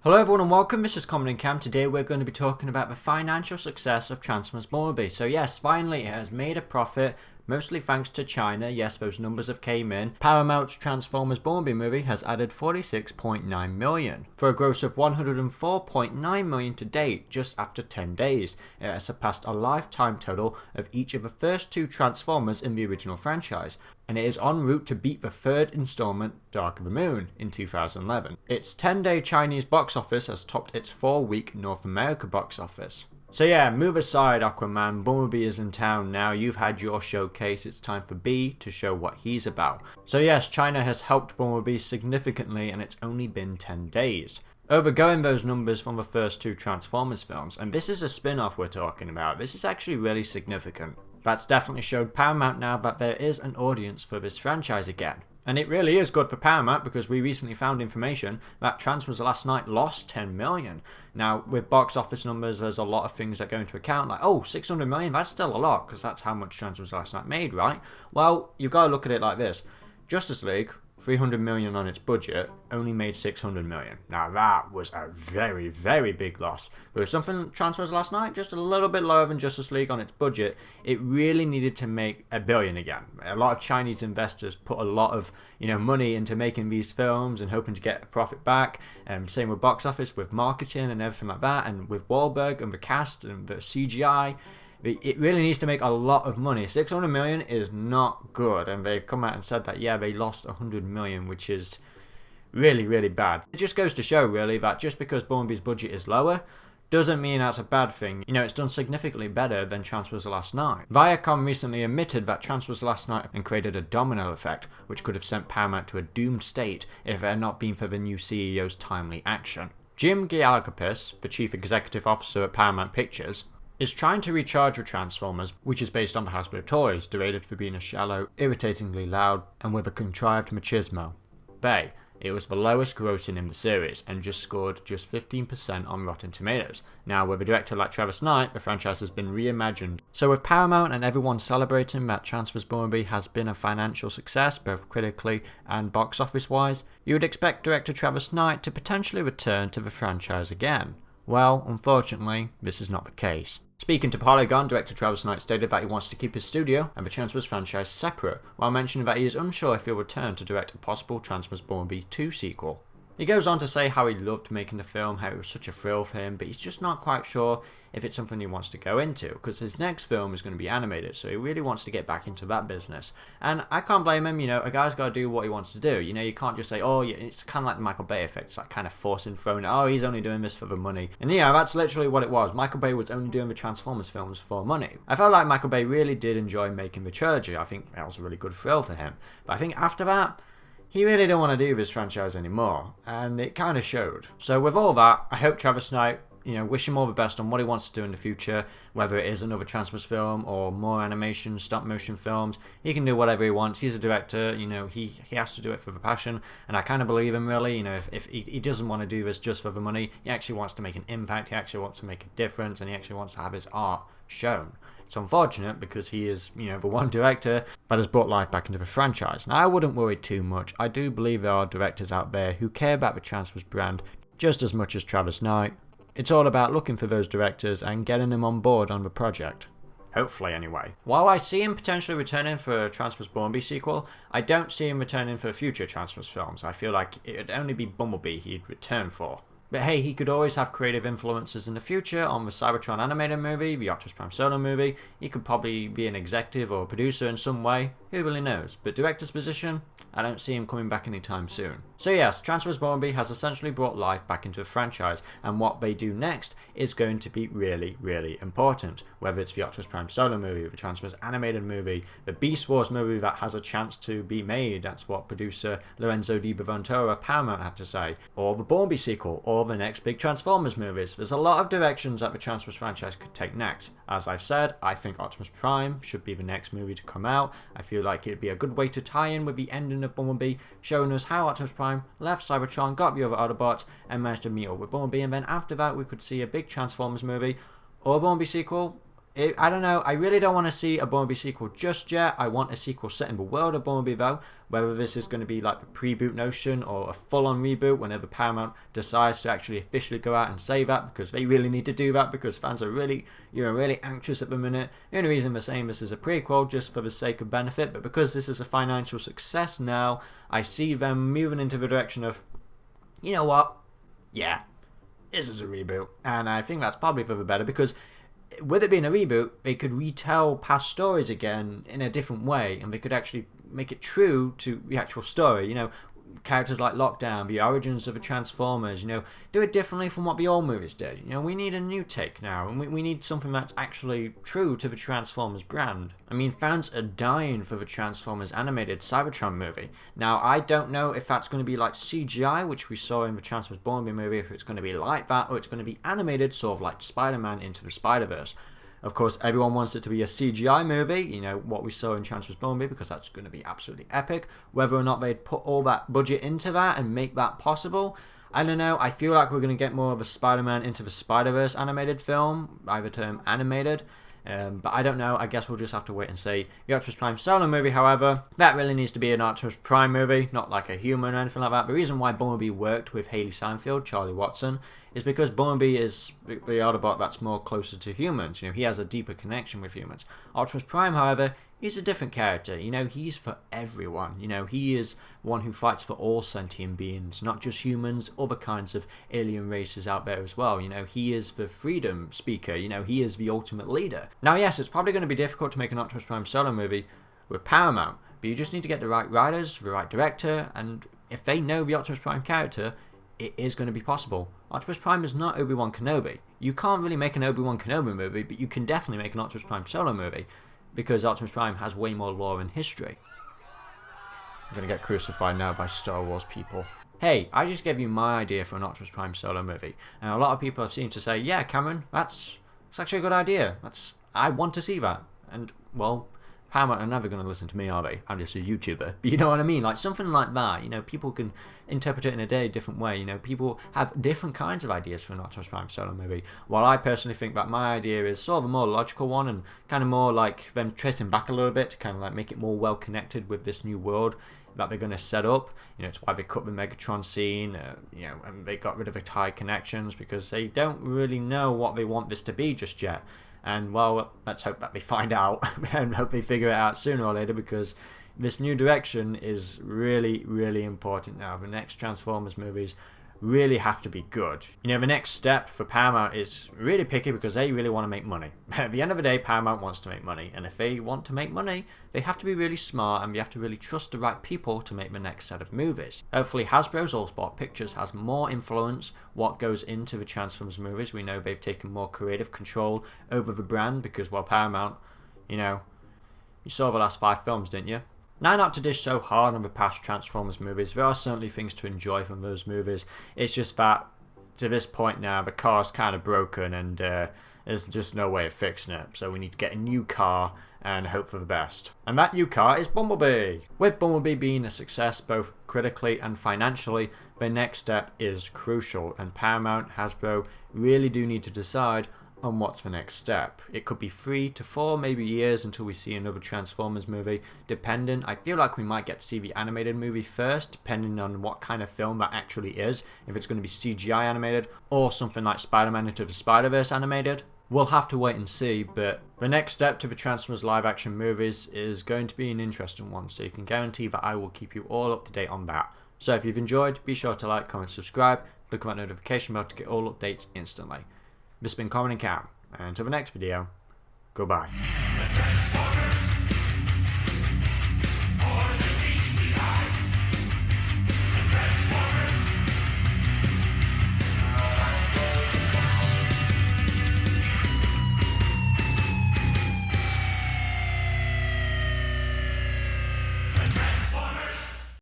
Hello everyone and welcome, this is Common and Cam. Today we're going to be talking about the financial success of Transformers Bumblebee. So yes, finally it has made a profit, mostly thanks to China. Yes, those numbers have came in. Paramount's Transformers Bumblebee movie has added 46.9 million, for a gross of 104.9 million to date, just after 10 days. It has surpassed a lifetime total of each of the first two Transformers in the original franchise, and it is en route to beat the third installment, Dark of the Moon, in 2011. Its 10-day Chinese box office has topped its 4-week North America box office. So yeah, move aside Aquaman, Bumblebee is in town now, you've had your showcase, it's time for B to show what he's about. So yes, China has helped Bumblebee significantly and it's only been 10 days. Overgoing those numbers from the first two Transformers films, and this is a spin-off we're talking about, this is actually really significant. That's definitely showed Paramount now that there is an audience for this franchise again. And it really is good for Paramount because we recently found information that Transformers Last Night lost 10 million. Now, with box office numbers, there's a lot of things that go into account, like, oh, 600 million, that's still a lot, because that's how much Transformers Last Night made, right? Well, you've got to look at it like this. Justice League, 300 million on its budget, only made 600 million. Now that was a very, very big loss. But with something Transformers Last Night, just a little bit lower than Justice League on its budget, it really needed to make $1 billion again. A lot of Chinese investors put a lot of money into making these films and hoping to get a profit back. Same with box office, with marketing and everything like that, and with Wahlberg and the cast and the CGI. It really needs to make a lot of money. 600 million is not good, and they've come out and said that, yeah, they lost 100 million, which is really, really bad. It just goes to show, really, that just because Bumblebee's budget is lower, doesn't mean that's a bad thing. It's done significantly better than Transformers Last Night. Viacom recently admitted that Transformers Last Night and created a domino effect, which could have sent Paramount to a doomed state if it had not been for the new CEO's timely action. Jim Gallagher, the chief executive officer at Paramount Pictures, is trying to recharge the Transformers, which is based on the Hasbro toys, derided for being a shallow, irritatingly loud, and with a contrived machismo. It was the lowest grossing in the series, and just scored just 15% on Rotten Tomatoes. Now, with a director like Travis Knight, the franchise has been reimagined. So with Paramount and everyone celebrating that Transformers Bumblebee has been a financial success, both critically and box office wise, you would expect director Travis Knight to potentially return to the franchise again. Well, unfortunately, this is not the case. Speaking to Polygon, director Travis Knight stated that he wants to keep his studio and the Transformers franchise separate, while mentioning that he is unsure if he'll return to direct a possible Transformers Bumblebee 2 sequel. He goes on to say how he loved making the film, how it was such a thrill for him, but he's just not quite sure if it's something he wants to go into, because his next film is going to be animated, so he really wants to get back into that business. And I can't blame him, a guy's got to do what he wants to do. You can't just say, oh, yeah, it's kind of like the Michael Bay effect, it's like kind of forcing throwing, oh, he's only doing this for the money. And that's literally what it was. Michael Bay was only doing the Transformers films for money. I felt like Michael Bay really did enjoy making the trilogy. I think that was a really good thrill for him. But I think after that, he really didn't want to do this franchise anymore, and it kind of showed. So with all that, I hope Travis Knight, wish him all the best on what he wants to do in the future, whether it is another Transformers film or more animation, stop motion films. He can do whatever he wants. He's a director, he has to do it for the passion, and I kind of believe him really. If he doesn't want to do this just for the money, he actually wants to make an impact, he actually wants to make a difference, and he actually wants to have his art shown. It's unfortunate because he is, the one director that has brought life back into the franchise. Now, I wouldn't worry too much. I do believe there are directors out there who care about the Transformers brand just as much as Travis Knight. It's all about looking for those directors and getting them on board on the project. Hopefully, anyway. While I see him potentially returning for a Transformers Bumblebee sequel, I don't see him returning for future Transformers films. I feel like it'd only be Bumblebee he'd return for. But hey, he could always have creative influences in the future on the Cybertron animated movie, the Optimus Prime solo movie. He could probably be an executive or a producer in some way. Who really knows? But director's position? I don't see him coming back anytime soon. So yes, Transformers Bumblebee has essentially brought life back into the franchise, and what they do next is going to be really, really important. Whether it's the Optimus Prime solo movie, the Transformers animated movie, the Beast Wars movie that has a chance to be made, that's what producer Lorenzo Di Bavonto of Paramount had to say, or the Bumblebee sequel, or the next big Transformers movies. There's a lot of directions that the Transformers franchise could take next. As I've said, I think Optimus Prime should be the next movie to come out. I feel like it'd be a good way to tie in with the ending of Bumblebee, showing us how Optimus Prime left Cybertron, got the other Autobots, and managed to meet up with Bumblebee, and then after that we could see a big Transformers movie, or a Bumblebee sequel, I don't know. I really don't want to see a Bumblebee sequel just yet. I want a sequel set in the world of Bumblebee though. Whether this is going to be like the pre-boot notion or a full-on reboot whenever Paramount decides to actually officially go out and say that, because they really need to do that because fans are really, really anxious at the minute. The only reason they're saying this is a prequel just for the sake of benefit, but because this is a financial success now, I see them moving into the direction of, you know what? Yeah, this is a reboot, and I think that's probably for the better because with it being a reboot, they could retell past stories again in a different way, and they could actually make it true to the actual story. Characters like Lockdown, the origins of the Transformers, do it differently from what the old movies did. We need a new take now, and we need something that's actually true to the Transformers brand. I mean, fans are dying for the Transformers animated Cybertron movie. Now, I don't know if that's going to be like CGI, which we saw in the Transformers Bumblebee movie, if it's going to be like that, or it's going to be animated, sort of like Spider-Man Into the Spider-Verse. Of course, everyone wants it to be a CGI movie, what we saw in Transformers Bumblebee, because that's going to be absolutely epic. Whether or not they'd put all that budget into that and make that possible, I don't know. I feel like we're going to get more of a Spider-Man Into the Spider-Verse animated film, by the term animated. But I don't know. I guess we'll just have to wait and see. The Optimus Prime solo movie, however, that really needs to be an Optimus Prime movie, not like a human or anything like that. The reason why Bumblebee worked with Haley Steinfeld, Charlie Watson, is because Bumblebee is the Autobot that's more closer to humans. He has a deeper connection with humans. Optimus Prime, however, he's a different character. He's for everyone. He is one who fights for all sentient beings, not just humans, other kinds of alien races out there as well. He is the freedom speaker. He is the ultimate leader. Now, yes, it's probably going to be difficult to make an Optimus Prime solo movie with Paramount, but you just need to get the right writers, the right director, and if they know the Optimus Prime character, it is going to be possible. Optimus Prime is not Obi-Wan Kenobi. You can't really make an Obi-Wan Kenobi movie, but you can definitely make an Optimus Prime solo movie, because Optimus Prime has way more lore and history. I'm going to get crucified now by Star Wars people. Hey, I just gave you my idea for an Optimus Prime solo movie, and a lot of people have seemed to say, yeah, Cameron, that's actually a good idea. I want to see that. And, well, Paramount are never going to listen to me, are they? I'm just a YouTuber. But you know what I mean? Like something like that, people can interpret it in a different way. People have different kinds of ideas for an Optimus Prime solo movie. While I personally think that my idea is sort of a more logical one and kind of more like them tracing back a little bit to kind of like make it more well connected with this new world that they're going to set up. It's why they cut the Megatron scene, and they got rid of the TIE connections because they don't really know what they want this to be just yet. And, well, let's hope that they find out and hope they figure it out sooner or later, because this new direction is really, really important now. The next Transformers movies really have to be good. The next step for Paramount is really picky because they really want to make money. At the end of the day, Paramount wants to make money, and if they want to make money, they have to be really smart and they have to really trust the right people to make the next set of movies. Hopefully Hasbro's Allsport Pictures has more influence what goes into the Transformers movies. We know they've taken more creative control over the brand because, well, Paramount, you saw the last 5 films, didn't you? Now, not to dish so hard on the past Transformers movies, there are certainly things to enjoy from those movies. It's just that, to this point now, the car's kind of broken and there's just no way of fixing it. So we need to get a new car and hope for the best. And that new car is Bumblebee. With Bumblebee being a success both critically and financially, the next step is crucial, and Paramount, Hasbro really do need to decide on what's the next step. It could be 3 to 4 maybe years until we see another Transformers movie, depending. I feel like we might get to see the animated movie first, depending on what kind of film that actually is, if it's going to be CGI animated or something like Spider-Man Into the Spider-Verse animated. We'll have to wait and see, but the next step to the Transformers live action movies is going to be an interesting one, so you can guarantee that I will keep you all up to date on that. So if you've enjoyed, be sure to like, comment, subscribe, click on that notification bell to get all updates instantly. This has been Common and Cam, and until the next video, goodbye.